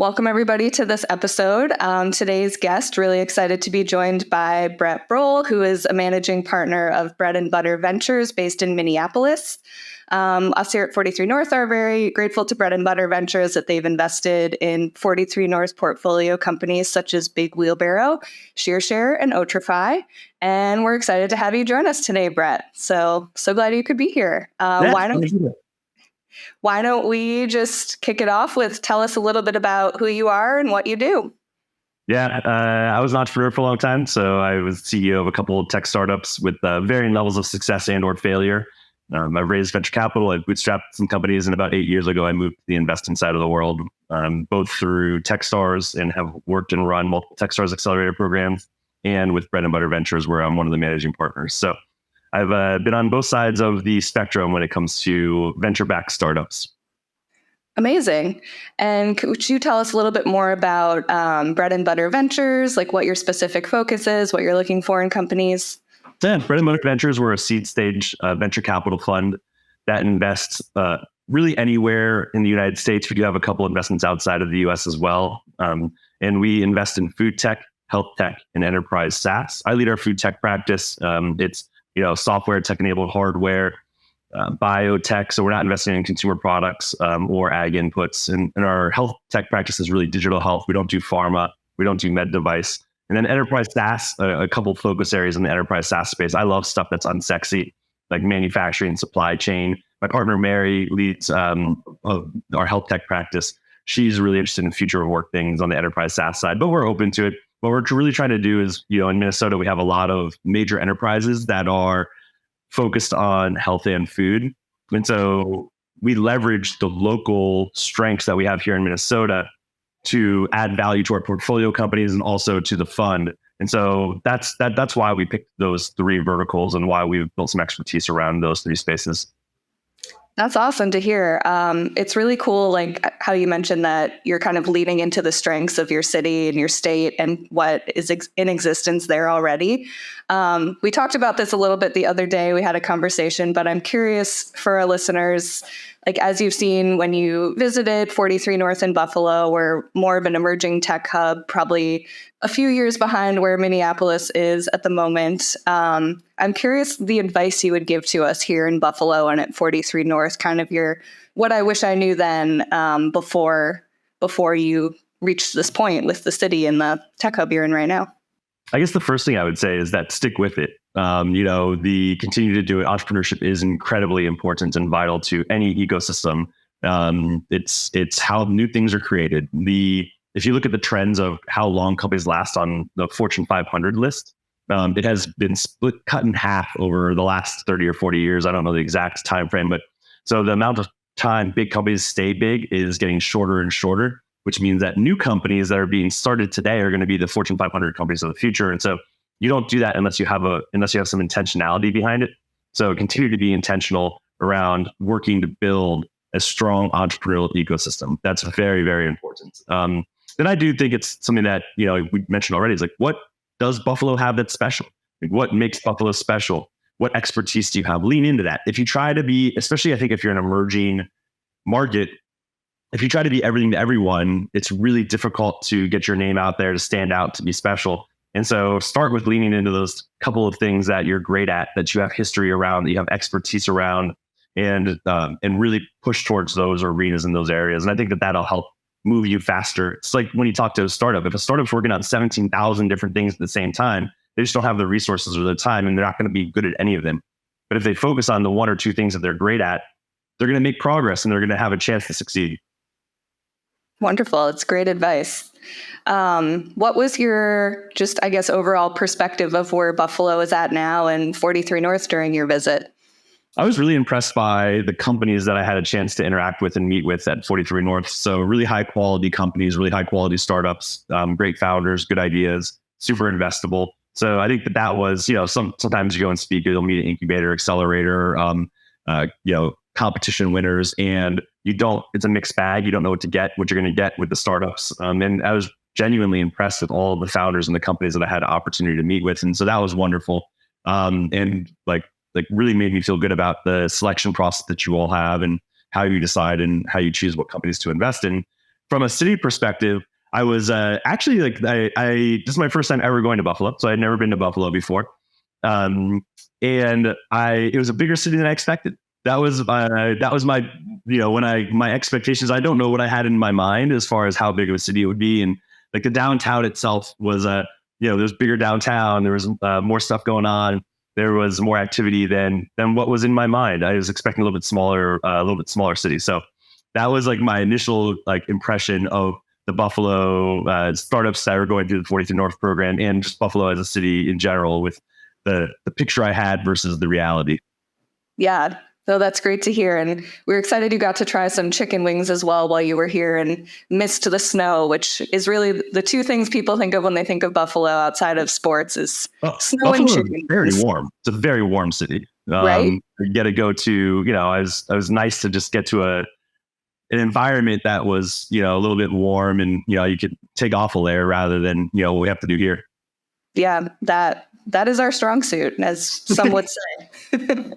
Welcome, everybody, to this episode. Today's guest, really excited to be joined by Brett Brohl, who is a managing partner of Bread and Butter Ventures based in Minneapolis. Us here at 43 North are very grateful to Bread and Butter Ventures that they've invested in 43 North's portfolio companies such as Big Wheelbarrow, ShearShare, and Otrify. And we're excited to have you join us today, Brett. So glad you could be here. Why don't we just kick it off with tell us a little bit about who you are and what you do? Yeah, I was an entrepreneur for a long time. So I was CEO of a couple of tech startups with varying levels of success and or failure. I've raised venture capital. I've bootstrapped some companies. And about 8 years ago, I moved to the investing side of the world, both through Techstars and have worked and run multiple Techstars accelerator programs, and with Bread and Butter Ventures, where I'm one of the managing partners. So I've been on both sides of the spectrum when it comes to venture-backed startups. Amazing. And could you tell us a little bit more about Bread and Butter Ventures, like what your specific focus is, what you're looking for in companies? Yeah, Bread and Butter Ventures, we're a seed stage venture capital fund that invests really anywhere in the United States. We do have a couple investments outside of the US as well. And we invest in food tech, health tech, and enterprise SaaS. I lead our food tech practice. It's software, tech-enabled hardware, biotech. So we're not investing in consumer products or ag inputs. And our health tech practice is really digital health. We don't do pharma. We don't do med device. And then enterprise SaaS, a couple focus areas in the enterprise SaaS space. I love stuff that's unsexy, like manufacturing, supply chain. My partner, Mary, leads our health tech practice. She's really interested in future of work things on the enterprise SaaS side, but we're open to it. What we're really trying to do is, in Minnesota, we have a lot of major enterprises that are focused on health and food. And so we leverage the local strengths that we have here in Minnesota to add value to our portfolio companies and also to the fund. And so that's why we picked those three verticals and why we've built some expertise around those three spaces. That's awesome to hear. It's really cool, like how you mentioned that you're kind of leading into the strengths of your city and your state and what is in existence there already. We talked about this a little bit the other day. We had a conversation, but I'm curious for our listeners, like as you've seen when you visited 43 North in Buffalo, we're more of an emerging tech hub, probably a few years behind where Minneapolis is at the moment. I'm curious the advice you would give to us here in Buffalo and at 43 North, kind of what I wish I knew then before you reached this point with the city and the tech hub you're in right now. I guess the first thing I would say is that stick with it. The continue to do it. Entrepreneurship is incredibly important and vital to any ecosystem. It's how new things are created. If you look at the trends of how long companies last on the Fortune 500 list, it has been cut in half over the last 30 or 40 years. I don't know the exact time frame, but so the amount of time big companies stay big is getting shorter and shorter, which means that new companies that are being started today are going to be the Fortune 500 companies of the future. And so you don't do that unless you have some intentionality behind it. So continue to be intentional around working to build a strong entrepreneurial ecosystem. That's very, very important. Then I do think it's something that, we mentioned already, is like, what does Buffalo have that's special? Like, what makes Buffalo special? What expertise do you have? Lean into that. If you try to be, especially I think if you're an emerging market, if you try to be everything to everyone, it's really difficult to get your name out there, to stand out, to be special. And so start with leaning into those couple of things that you're great at, that you have history around, that you have expertise around, and really push towards those arenas in those areas. And I think that'll help move you faster. It's like when you talk to a startup, if a startup's working on 17,000 different things at the same time, they just don't have the resources or the time, and they're not going to be good at any of them. But if they focus on the one or two things that they're great at, they're going to make progress and they're going to have a chance to succeed. Wonderful. It's great advice. What was your overall perspective of where Buffalo is at now and 43 North during your visit? I was really impressed by the companies that I had a chance to interact with and meet with at 43 North. So really high quality companies, really high quality startups, great founders, good ideas, super investable. So I think that was, sometimes you go and speak, you'll meet an incubator, accelerator, competition winners, and it's a mixed bag. You don't know what you're going to get with the startups. And I was genuinely impressed with all of the founders and the companies that I had the opportunity to meet with. And so that was wonderful. And really made me feel good about the selection process that you all have and how you decide and how you choose what companies to invest in. from a city perspective, I was actually this is my first time ever going to Buffalo. So I'd never been to Buffalo before. And it was a bigger city than I expected. That was my, my expectations. I don't know what I had in my mind as far as how big of a city it would be. And like the downtown itself was, there was bigger downtown. There was more stuff going on. There was more activity than what was in my mind. I was expecting a little bit smaller city. So that was like my initial impression of the Buffalo startups that were going through the 43 North program and just Buffalo as a city in general, with the picture I had versus the reality. Yeah. So that's great to hear. And we're excited you got to try some chicken wings as well while you were here and missed the snow, which is really the two things people think of when they think of Buffalo outside of sports is snow Buffalo and chicken. Is very warm. It's a very warm city. Right? You get to go to, I was nice to just get to an environment that was, a little bit warm, and, you could take off a layer rather than, what we have to do here. Yeah, that is our strong suit, as some would say.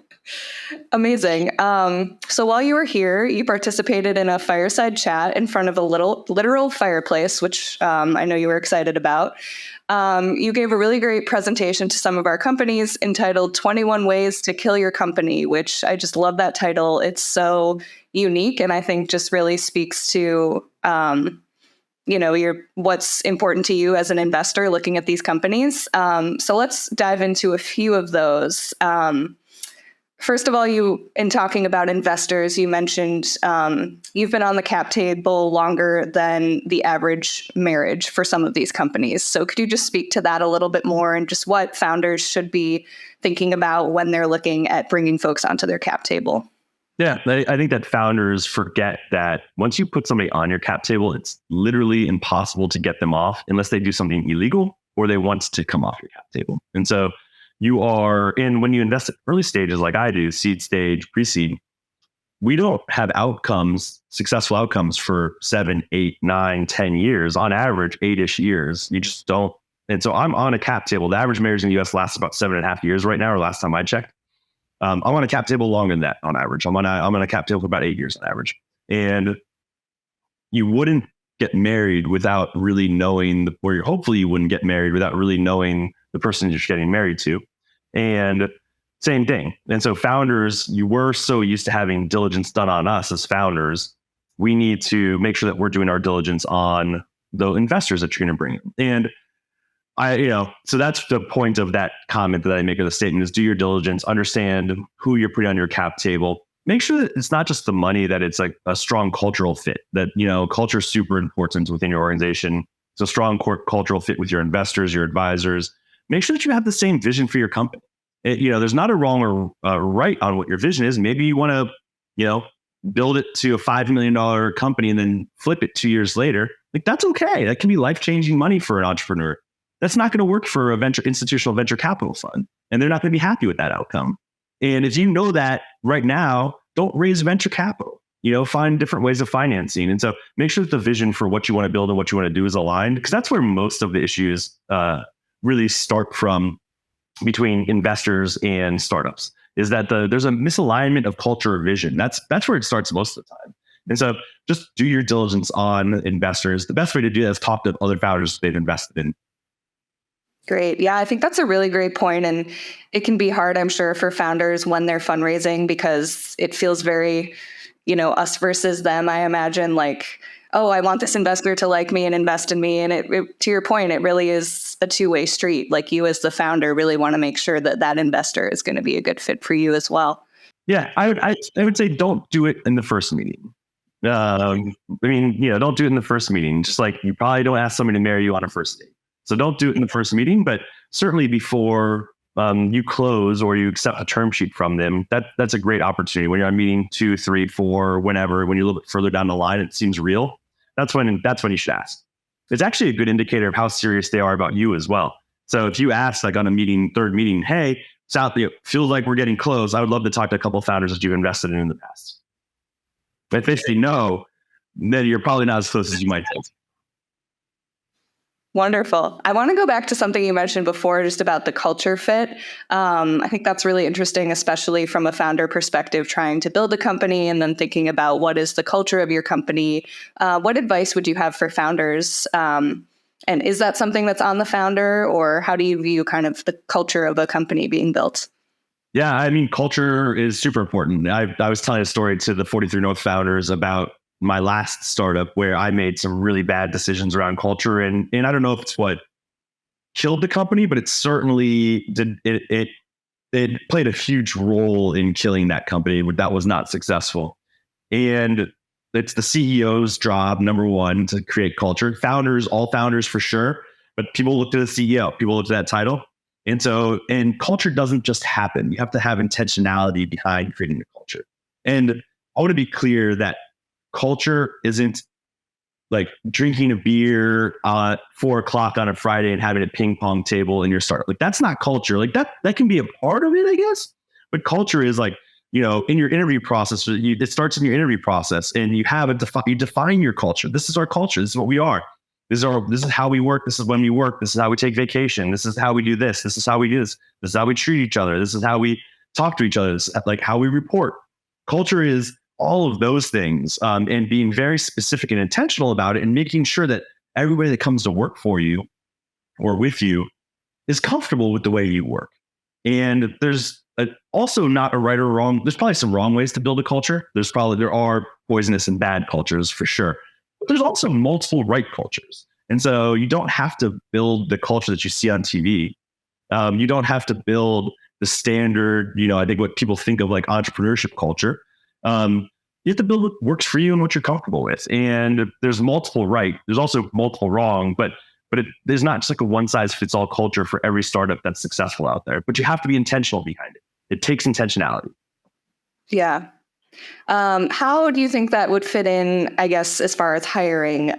Amazing. So while you were here, you participated in a fireside chat in front of a literal fireplace, which I know you were excited about. You gave a really great presentation to some of our companies entitled 21 Ways to Kill Your Company, which I just love that title. It's so unique, and I think just really speaks to what's important to you as an investor looking at these companies. So let's dive into a few of those. First of all, in talking about investors, you mentioned you've been on the cap table longer than the average marriage for some of these companies. So could you just speak to that a little bit more, and just what founders should be thinking about when they're looking at bringing folks onto their cap table? Yeah, I think that founders forget that once you put somebody on your cap table, it's literally impossible to get them off unless they do something illegal or they want to come off your cap table. And so when you invest at early stages like I do, seed stage, pre-seed, we don't have successful outcomes for 7, 8, 9, 10 years, on average, 8-ish years. You just don't. And so I'm on a cap table. The average marriage in the US lasts about 7.5 years right now, or last time I checked. I'm on a cap table longer than that on average. I'm on a cap table for about 8 years on average. And you wouldn't get married without really knowing, hopefully you wouldn't get married without really knowing the person you're getting married to. And same thing. And so founders, you were so used to having diligence done on us as founders. We need to make sure that we're doing our diligence on the investors that you're going to bring in. And so that's the point of that comment that I make of the statement is do your diligence, understand who you're putting on your cap table. Make sure that it's not just the money, that it's like a strong cultural fit, that, culture is super important within your organization. It's a strong cultural fit with your investors, your advisors. Make sure that you have the same vision for your company. There's not a wrong or right on what your vision is. Maybe you want to, build it to a $5 million company and then flip it 2 years later. Like, that's okay. That can be life-changing money for an entrepreneur. That's not going to work for a institutional venture capital fund, and they're not going to be happy with that outcome. And if you know that right now, don't raise venture capital. Find different ways of financing. And so make sure that the vision for what you want to build and what you want to do is aligned, because that's where most of the issues really start from between investors and startups, is that there's a misalignment of culture or vision. That's where it starts most of the time. And so just do your diligence on investors. The best way to do that is talk to other founders they've invested in. Great. Yeah, I think that's a really great point. And it can be hard, I'm sure, for founders when they're fundraising, because it feels very, us versus them. I imagine like, oh, I want this investor to like me and invest in me. And it to your point, it really is a two-way street. Like, you as the founder really want to make sure that that investor is going to be a good fit for you as well. Yeah, I would say don't do it in the first meeting. Don't do it in the first meeting. Just like you probably don't ask somebody to marry you on a first date. So don't do it in the first meeting, but certainly before you close or you accept a term sheet from them, that's a great opportunity. When you're on meeting 2, 3, 4, whenever, when you're a little bit further down the line, it seems real. That's when you should ask. It's actually a good indicator of how serious they are about you as well. So if you ask, like on a third meeting, hey, it feels like we're getting close. I would love to talk to a couple of founders that you've invested in the past. But if they say no, then you're probably not as close as you might think. Wonderful. I want to go back to something you mentioned before, just about the culture fit. I think that's really interesting, especially from a founder perspective, trying to build a company and then thinking about what is the culture of your company. What advice would you have for founders? And is that something that's on the founder, or how do you view kind of the culture of a company being built? Yeah, I mean, culture is super important. I was telling a story to the 43 North founders about my last startup where I made some really bad decisions around culture. And I don't know if it's what killed the company, but it certainly did. It played a huge role in killing that company that was not successful. And it's the CEO's job, number one, to create culture. Founders, all founders for sure, but people look to the CEO, people look to that title. And culture doesn't just happen. You have to have intentionality behind creating a culture. And I want to be clear that culture isn't like drinking a beer at 4 o'clock on a Friday and having a ping pong table in your startup. Like, that's not culture. Like, that can be a part of it, I guess. But culture is like, in your interview process, it starts in your interview process, and you have you define your culture. This is our culture. This is what we are. This is how we work. This is when we work. This is how we take vacation. This is how we do this. This is how we do this. This is how we treat each other. This is how we talk to each other. This is like how we report. Culture is all of those things, and being very specific and intentional about it, and making sure that everybody that comes to work for you or with you is comfortable with the way you work. And there's also not a right or wrong. There's probably some wrong ways to build a culture. There are poisonous and bad cultures for sure. But there's also multiple right cultures. And so you don't have to build the culture that you see on TV. You don't have to build the standard, I think what people think of like entrepreneurship culture. You have to build what works for you and what you're comfortable with. And there's multiple right. There's also multiple wrong, but there's not just like a one size fits all culture for every startup that's successful out there. But you have to be intentional behind it. It takes intentionality. Yeah. How do you think that would fit in, I guess, as far as hiring?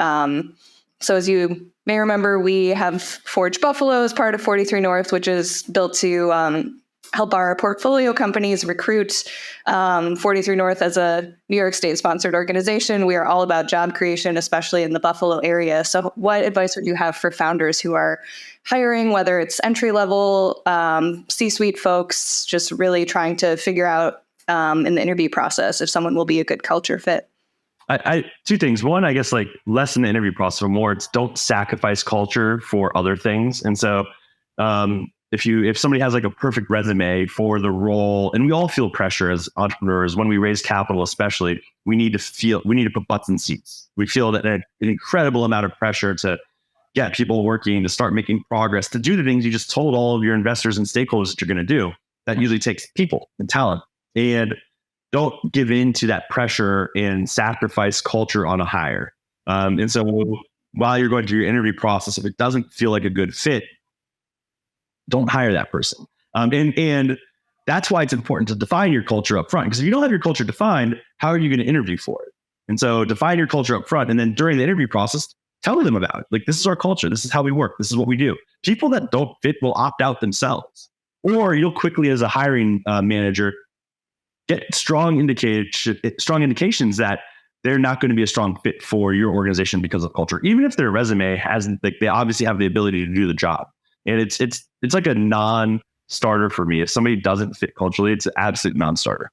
So as you may remember, we have Forge Buffalo as part of 43 North, which is built to help our portfolio companies recruit. 43 North as a New York State sponsored organization, we are all about job creation, especially in the Buffalo area. So what advice would you have for founders who are hiring, whether it's entry level, C-suite folks, just really trying to figure out in the interview process if someone will be a good culture fit? Two things. One, I guess, like, less in the interview process, or more, it's don't sacrifice culture for other things. And so if somebody has like a perfect resume for the role, and we all feel pressure as entrepreneurs when we raise capital, especially, we need to put butts in seats. We feel that an incredible amount of pressure to get people working, to start making progress, to do the things you just told all of your investors and stakeholders that you're going to do. That usually takes people and talent. And don't give in to that pressure and sacrifice culture on a hire. And so while you're going through your interview process, if it doesn't feel like a good fit, don't hire that person. And that's why it's important to define your culture up front. Because if you don't have your culture defined, how are you going to interview for it? And so define your culture up front. And then during the interview process, tell them about it. Like, this is our culture. This is how we work. This is what we do. People that don't fit will opt out themselves. Or you'll quickly, as a hiring manager, get strong indications that they're not going to be a strong fit for your organization because of culture, even if their resume hasn't. Like, they obviously have the ability to do the job, and it's like a non-starter for me. If somebody doesn't fit culturally, it's an absolute non-starter.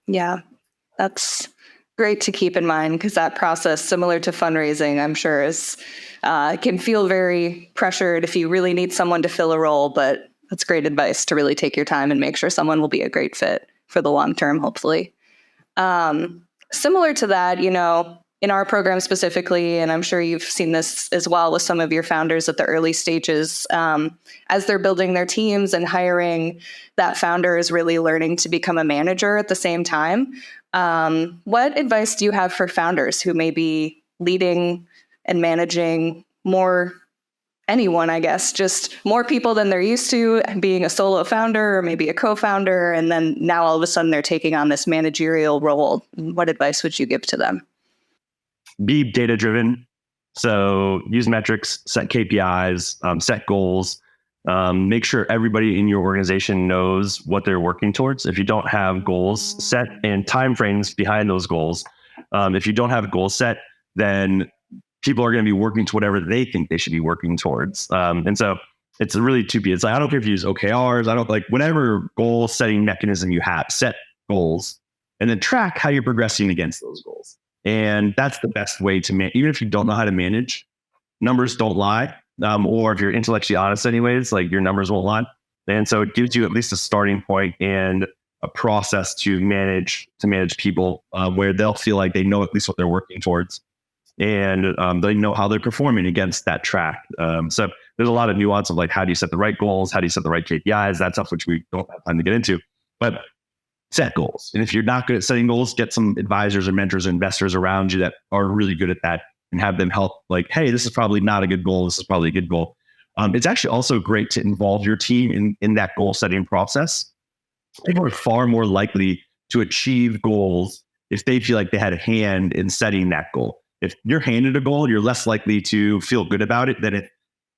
Yeah, that's great to keep in mind, because that process, similar to fundraising, I'm sure is can feel very pressured if you really need someone to fill a role, but that's great advice to really take your time and make sure someone will be a great fit for the long term, hopefully. Similar to that, in our program specifically, and I'm sure you've seen this as well with some of your founders at the early stages, as they're building their teams and hiring, that founder is really learning to become a manager at the same time. What advice do you have for founders who may be leading and managing anyone, I guess, just more people than they're used to, being a solo founder or maybe a co-founder, and then now all of a sudden they're taking on this managerial role? What advice would you give to them? Be data-driven. So use metrics, set KPIs, set goals. Make sure everybody in your organization knows what they're working towards. If you don't have goals set and timeframes behind those goals, if you don't have goals set, then people are going to be working to whatever they think they should be working towards. And so it's really 2P. It's like, I don't care if you use OKRs. I don't like whatever goal setting mechanism you have, set goals and then track how you're progressing against those goals. And that's the best way to manage. Even if you don't know how to manage, numbers don't lie. Or if you're intellectually honest anyways, like your numbers won't lie. And so it gives you at least a starting point and a process to manage people where they'll feel like they know at least what they're working towards. And they know how they're performing against that track. So there's a lot of nuance of like, how do you set the right goals? How do you set the right KPIs? That stuff, which we don't have time to get into. But set goals. And if you're not good at setting goals, get some advisors or mentors or investors around you that are really good at that and have them help like, hey, this is probably not a good goal. This is probably a good goal. It's actually also great to involve your team in that goal setting process. People are far more likely to achieve goals if they feel like they had a hand in setting that goal. If you're handed a goal, you're less likely to feel good about it than if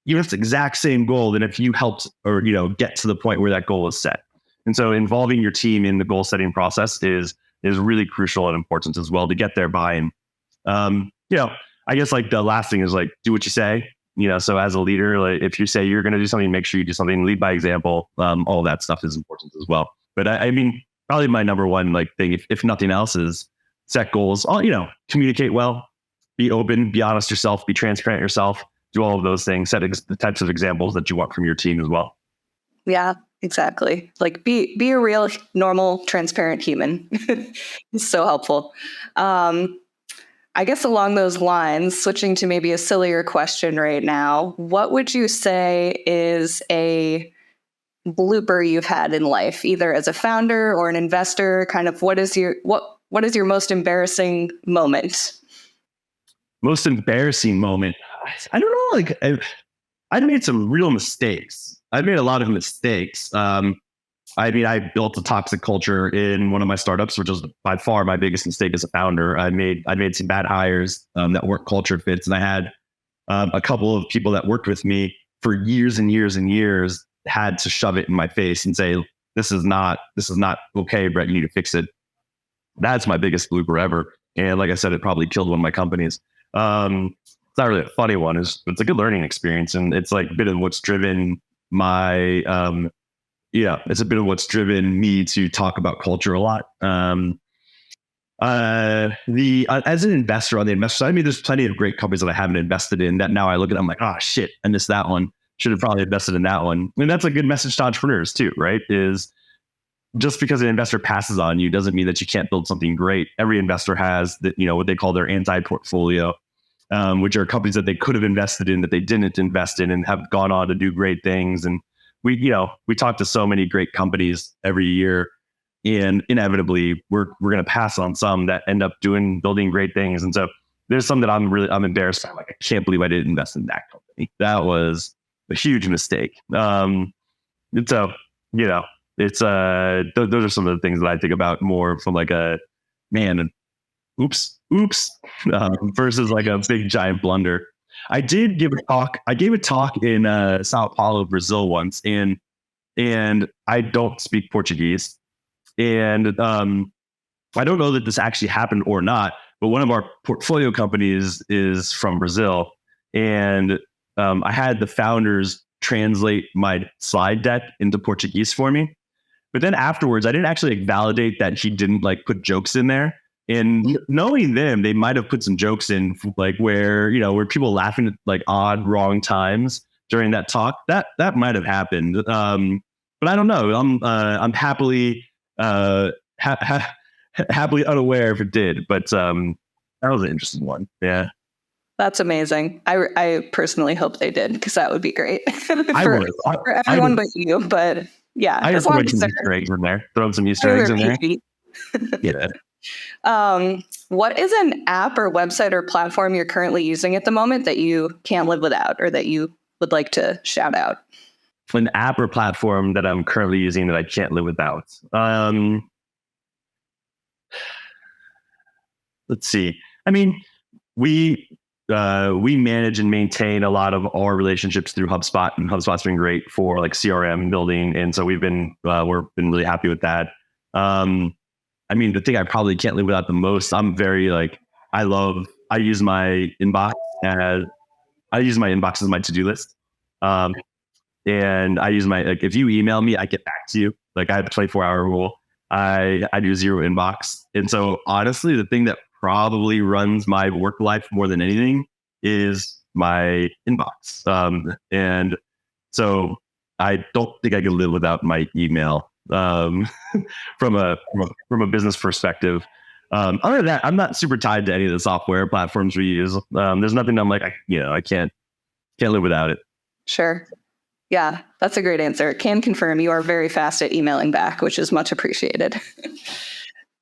even if it's the exact same goal than if you helped or, get to the point where that goal is set. And so involving your team in the goal setting process is really crucial and important as well to get their buy-in. I guess like the last thing is like, do what you say, so as a leader, like if you say you're going to do something, make sure you do something, lead by example. All of that stuff is important as well. But I mean, probably my number one like thing, if nothing else, is set goals, communicate well, be open, be honest yourself, be transparent yourself, do all of those things, set the types of examples that you want from your team as well. Yeah, exactly. Like be a real, normal, transparent human. It's so helpful. I guess along those lines, switching to maybe a sillier question right now, what would you say is a blooper you've had in life, either as a founder or an investor? Kind of what is your most embarrassing moment? Most embarrassing moment? I don't know. Like I've made some real mistakes. I've made a lot of mistakes. I built a toxic culture in one of my startups, which was by far my biggest mistake as a founder. I made some bad hires that weren't culture fits, and I had a couple of people that worked with me for years and years and years had to shove it in my face and say, "This is not okay, Brett. You need to fix it." That's my biggest blooper ever, and like I said, it probably killed one of my companies. It's not really a funny one. It's a good learning experience, and it's like a bit of what's driven my it's a bit of what's driven me to talk about culture a lot. As an investor on the investor side, I mean, there's plenty of great companies that I haven't invested in that now I look at, I'm like, oh shit, I missed that one. Should have probably invested in that one. And that's a good message to entrepreneurs too, right? Is just because an investor passes on you doesn't mean that you can't build something great. Every investor has that, what they call their anti-portfolio, which are companies that they could have invested in that they didn't invest in and have gone on to do great things. And we talk to so many great companies every year, and inevitably we're going to pass on some that end up building great things. And so there's some that I'm embarrassed. I'm like, I can't believe I didn't invest in that company. That was a huge mistake. And so, it's those are some of the things that I think about more from like a man, oops, versus like a big giant blunder. I did give a talk. I gave a talk in Sao Paulo, Brazil once, and I don't speak Portuguese, and I don't know that this actually happened or not. But one of our portfolio companies is from Brazil, and I had the founders translate my slide deck into Portuguese for me. But then afterwards, I didn't actually validate that he didn't put jokes in there. And knowing them, they might have put some jokes in where people laughing at odd, wrong times during that talk. That might have happened. But I don't know. I'm happily happily unaware if it did. But that was an interesting one. Yeah. That's amazing. I personally hope they did, because that would be great for everyone but you. But yeah, I just put some Easter eggs in there. Throw some Easter eggs in there. Yeah. What is an app or website or platform you're currently using at the moment that you can't live without, or that you would like to shout out? An app or platform that I'm currently using that I can't live without. Let's see. I mean, we manage and maintain a lot of our relationships through HubSpot, and HubSpot's been great for CRM building, and so we've been really happy with that. I mean, the thing I probably can't live without the most, I'm very I use my inbox as I use my inbox as my to-do list. And I use my, like, if you email me, I get back to you. Like I have a 24-hour rule. I do zero inbox. And so honestly, the thing that probably runs my work life more than anything is my inbox. And so I don't think I could live without my email from a business perspective. Other than that, I'm not super tied to any of the software platforms we use. There's nothing I'm like, I can't live without it. Sure. Yeah, that's a great answer. Can confirm you are very fast at emailing back, which is much appreciated.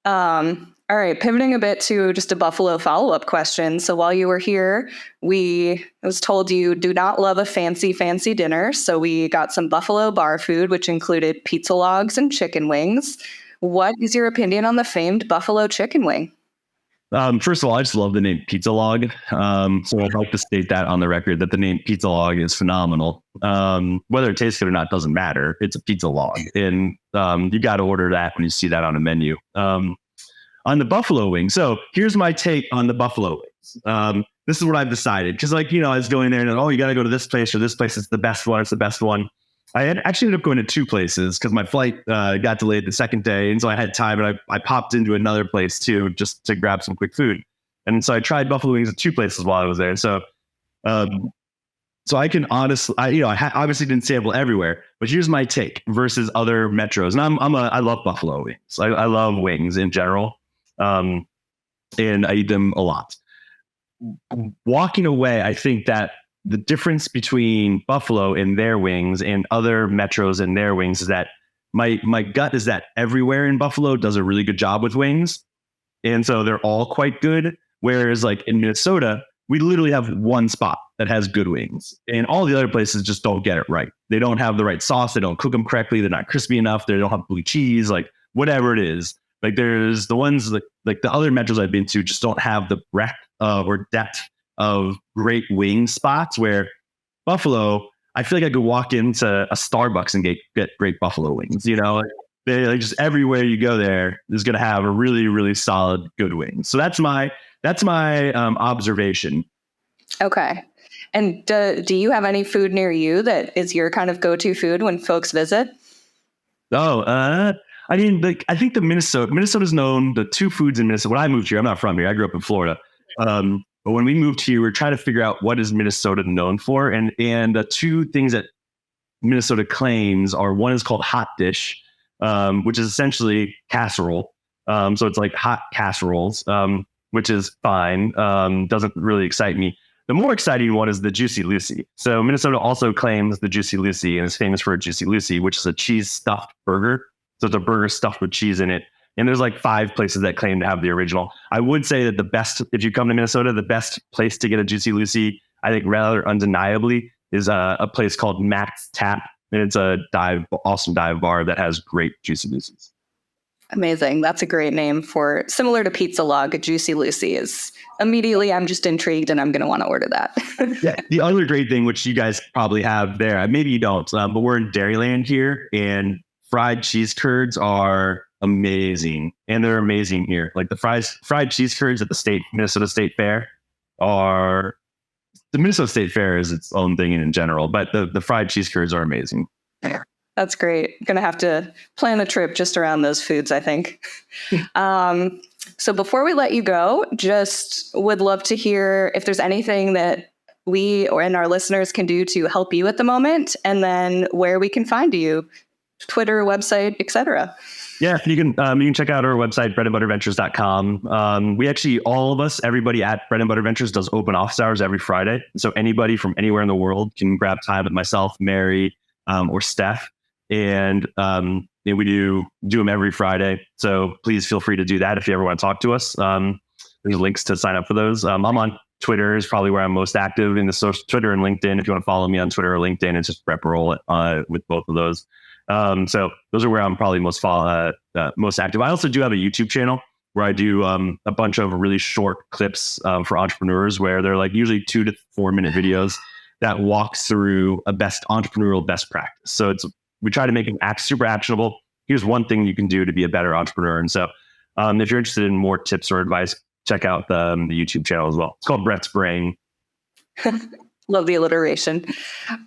All right, pivoting a bit to just a Buffalo follow-up question. So while you were here, I was told you do not love a fancy dinner. So we got some Buffalo bar food, which included pizza logs and chicken wings. What is your opinion on the famed Buffalo chicken wing? First of all, I just love the name Pizza Log. So I'd like to state that on the record that the name Pizza Log is phenomenal. Whether it tastes good or not doesn't matter. It's a pizza log, and you got to order that when you see that on a menu. On the buffalo wing, so here's my take on the buffalo wings. This is what I've decided, because I was going there and you got to go to this place or this place. It's the best one. It's the best one. I actually ended up going to two places because my flight got delayed the second day. And so I had time, and I popped into another place too, just to grab some quick food. And so I tried buffalo wings at two places while I was there. So I can honestly, I obviously didn't sample everywhere, but here's my take versus other metros. And I love buffalo wings. I love wings in general. And I eat them a lot. Walking away, I think that the difference between Buffalo and their wings and other metros and their wings is that my gut is that everywhere in Buffalo does a really good job with wings. And so they're all quite good. Whereas like in Minnesota, we literally have one spot that has good wings, and all the other places just don't get it right. They don't have the right sauce. They don't cook them correctly. They're not crispy enough. They don't have blue cheese, like whatever it is. Like there's the ones like the other metros I've been to just don't have the breadth or depth of great wing spots, where Buffalo, I feel like I could walk into a Starbucks and get great buffalo wings. They like just everywhere you go there is going to have a really, really solid good wing. So that's my observation. Okay. And do you have any food near you that is your kind of go-to food when folks visit? I think Minnesota's known, the two foods in Minnesota. When I moved here, I'm not from here. I grew up in Florida. But when we moved here, we're trying to figure out what is Minnesota known for. And the two things that Minnesota claims are, one is called hot dish, which is essentially casserole. So it's like hot casseroles, which is fine. Doesn't really excite me. The more exciting one is the Juicy Lucy. So Minnesota also claims the Juicy Lucy and is famous for a Juicy Lucy, which is a cheese stuffed burger. So it's a burger stuffed with cheese in it. And there's like 5 places that claim to have the original. I would say that the best, if you come to Minnesota, the best place to get a Juicy Lucy, I think rather undeniably, is a place called Matt's Tap. And it's a awesome dive bar that has great Juicy Lucy's. Amazing. That's a great name for, similar to Pizza Log, a Juicy Lucy is immediately, I'm just intrigued and I'm going to want to order that. Yeah. The other great thing, which you guys probably have there, maybe you don't, but we're in Dairyland here, and fried cheese curds are amazing, and they're amazing here. Like the fried cheese curds at the Minnesota State Fair the Minnesota State Fair is its own thing in general, but the fried cheese curds are amazing. That's great. Gonna have to plan a trip just around those foods, I think. So before we let you go, just would love to hear if there's anything that we and our listeners can do to help you at the moment, and then where we can find you, Twitter, website, etc. Yeah, you can check out our website, breadandbutterventures.com. We actually, all of us, everybody at Bread and Butter Ventures does open office hours every Friday. So anybody from anywhere in the world can grab time with myself, Mary, or Steph. And we do them every Friday. So please feel free to do that if you ever want to talk to us. There's links to sign up for those. I'm on Twitter is probably where I'm most active in the social, Twitter and LinkedIn. If you want to follow me on Twitter or LinkedIn, it's just Brohl with both of those. So those are where I'm probably most active. I also do have a YouTube channel where I do a bunch of really short clips for entrepreneurs, where they're like usually 2 to 4 minute videos that walks through a entrepreneurial best practice. So we try to make it super actionable. Here's one thing you can do to be a better entrepreneur. And so if you're interested in more tips or advice, check out the YouTube channel as well. It's called Brett's Brain. Love the alliteration.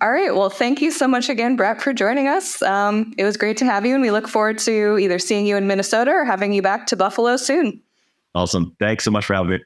All right. Well, thank you so much again, Brett, for joining us. It was great to have you, and we look forward to either seeing you in Minnesota or having you back to Buffalo soon. Awesome. Thanks so much for having me.